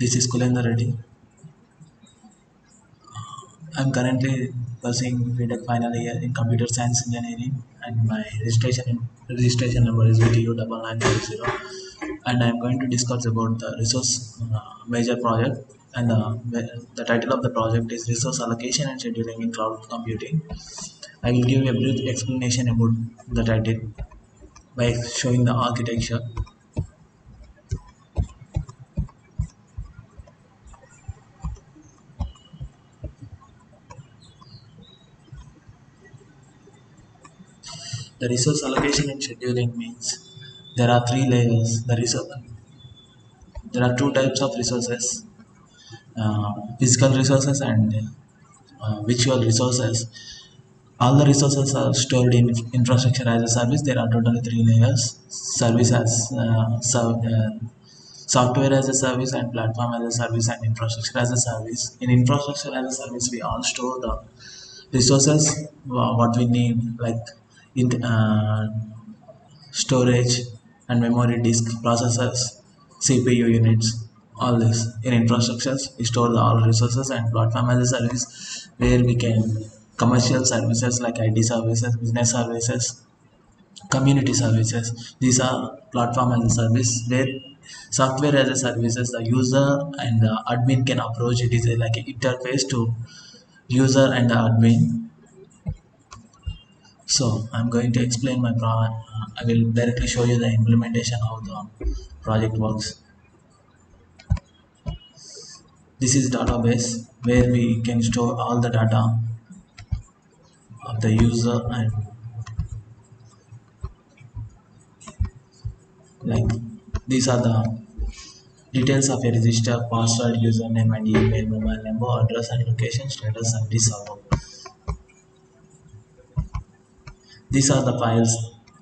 This is Kulendra Reddy. I'm currently pursuing BTech final year in computer science engineering, and my registration number is VTU9950. And I'm going to discuss about the resource major project. And the title of the project is Resource Allocation and Scheduling in Cloud Computing. I will give a brief explanation about the title by showing the architecture. The resource allocation and scheduling means there are three layers. There are two types of resources: physical resources and virtual resources. All the resources are stored in infrastructure as a service. There are totally three layers: service as software as a service, and platform as a service, and infrastructure as a service. In infrastructure as a service, we all store the resources what we need, like in storage and memory disk, processors, CPU units, all this. In infrastructures we store the all resources, and platform as a service where we can commercial services like IT services, business services, community services. These are platform as a service where software as a services the user and the admin can approach. It is like an interface to user and the admin. So I'm going to explain my project. I will directly show you the implementation how the project works. This is database where we can store all the data of the user, and like these are the details of a register, password, username and email, mobile number, address and location, status and the server. These are the files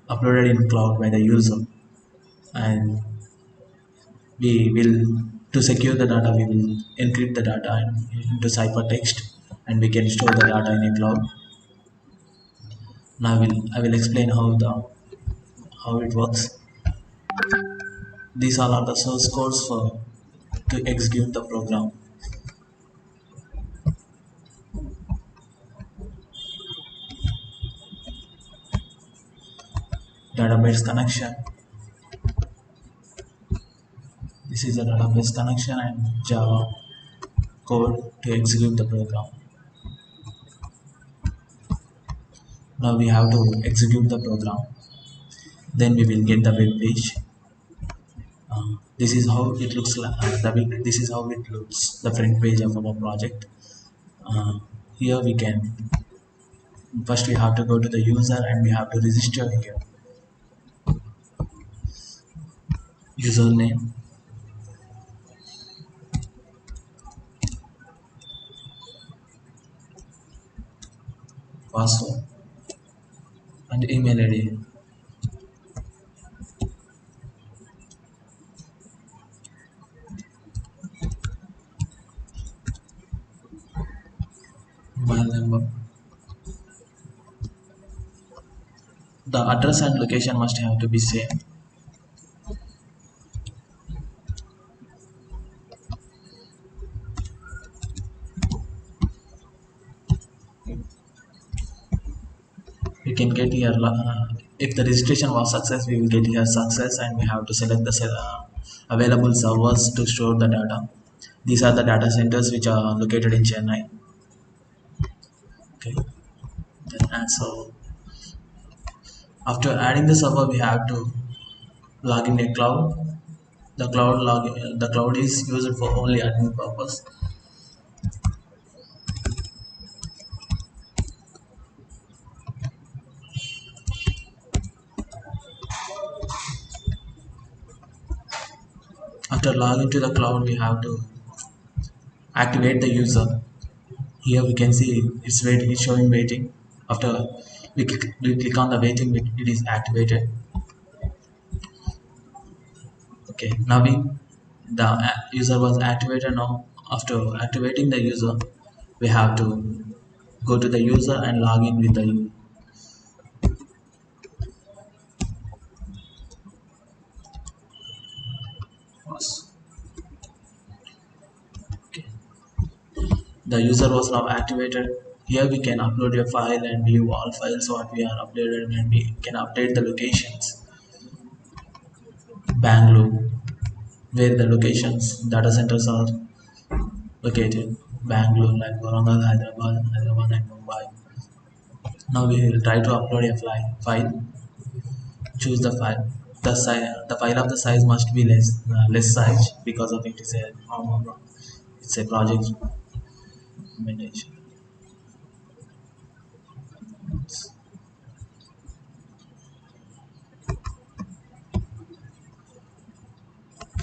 uploaded in cloud by the user, and we will, to secure the data, we will encrypt the data into ciphertext, and we can store the data in a cloud. Now I will explain how it works. These all are the source codes for to execute the program. Database connection. This is a database connection and Java code to execute the program. Now we have to execute the program. Then we will get the web page. This is how it looks like. This is how it looks. The front page of our project. Uh, Here we can, first we have to go to the user and we have to register here. Username, password and email ID. Mobile number. The address and location must have to be same. We can get here, if the registration was success, we will get here success, and we have to select the available servers to store the data. These are the data centers which are located in Chennai. Okay. So after adding the server, we have to log in a cloud. The cloud is used for only admin purpose. After logging to the cloud, we have to activate the user. Here we can see it's showing waiting. After we click on the waiting, it is activated. Okay, now the user was activated. Now after activating the user, we have to go to the user and log in with the The user was now activated. Here we can upload a file and view all files what we are uploaded, and we can update the locations. Bangalore, where the locations data centers are located. Bangalore, like Warangal, Hyderabad and Mumbai. Now we will try to upload a file. Choose the file. The file of the size must be less size because of it is a it's a project implementation.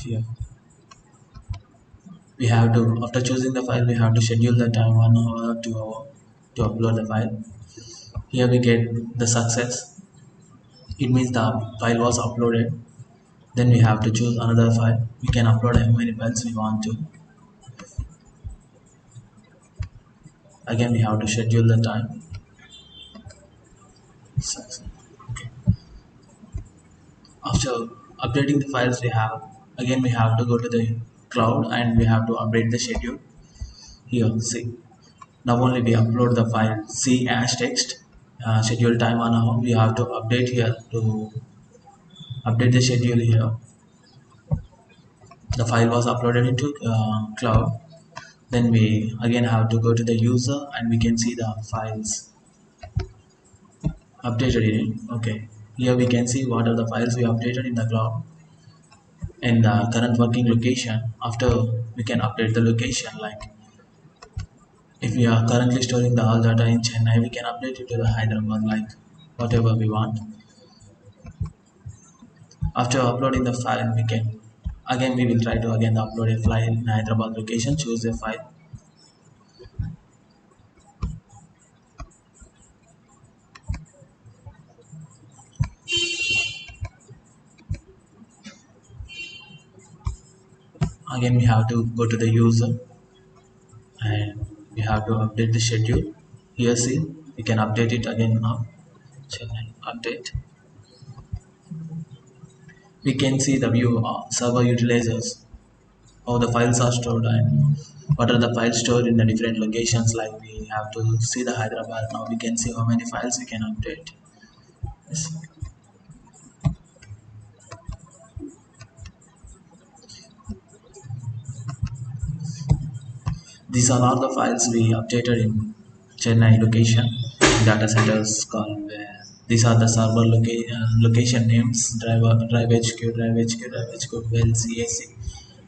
Here we have to, after choosing the file, we have to schedule the time 1 hour, 2 hour to upload the file. Here we get the success. It means the file was uploaded. Then we have to choose another file. We can upload how many files we want to. Again we have to schedule the time. Success. Okay. After updating the files we have, again we have to go to the cloud and we have to update the schedule. Here see, now only we upload the file c as text, schedule time 1 hour. We have to update here to update the schedule. Here the file was uploaded into cloud. Then we again have to go to the user and we can see the files updated in it. Okay, here we can see what are the files we updated in the cloud and the current working location. After we can update the location, like if we are currently storing the all data in Chennai, we can update it to the Hyderabad, like whatever we want. After uploading the file, we can again we will try to again upload a file in Hyderabad location. Choose a file. Again we have to go to the user and we have to update the schedule. Here see, we can update it again now. Chennai update. We can see the view server utilizers, how the files are stored and what are the files stored in the different locations. Like we have to see the Hyderabad. Now we can see how many files we can update. Yes. These are all the files we updated in Chennai location data centers called where these are the server location names: drive HQ, drive HQ, well, CAC,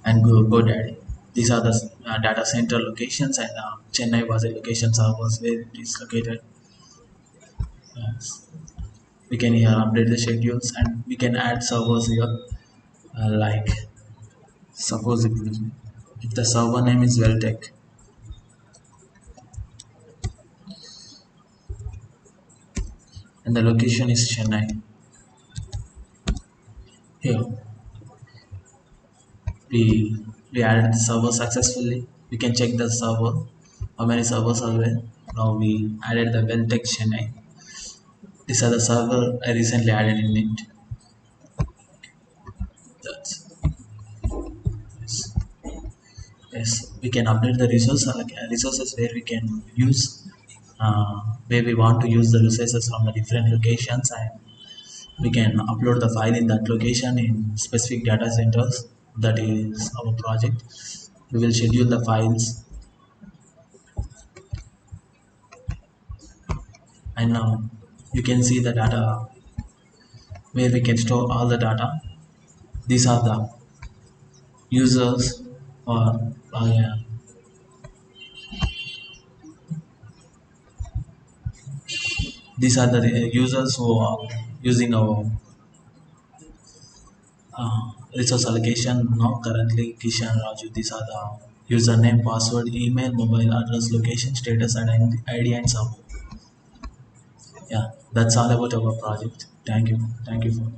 and GoDaddy. These are the data center locations, and Chennai was a location servers where it is located. Yes. We can here update the schedules and we can add servers here, like suppose if the server name is Welltech and the location is Chennai. Here we we added the server successfully. We can check the server, how many servers are there. Now we added the Welltech Chennai. These are the server I recently added in it. That's, yes. Yes, we can update the resources where we can use, where we want to use the resources from the different locations, and we can upload the file in that location in specific data centers. That is our project. We will schedule the files, and now you can see the data where we can store all the data. These are the users, or yeah, these are the users who are using our resource allocation. Now currently Kishan Raju. These are the username, password, email, mobile address, location, status, and ID and sub. Yeah, that's all about our project. Thank you. Thank you for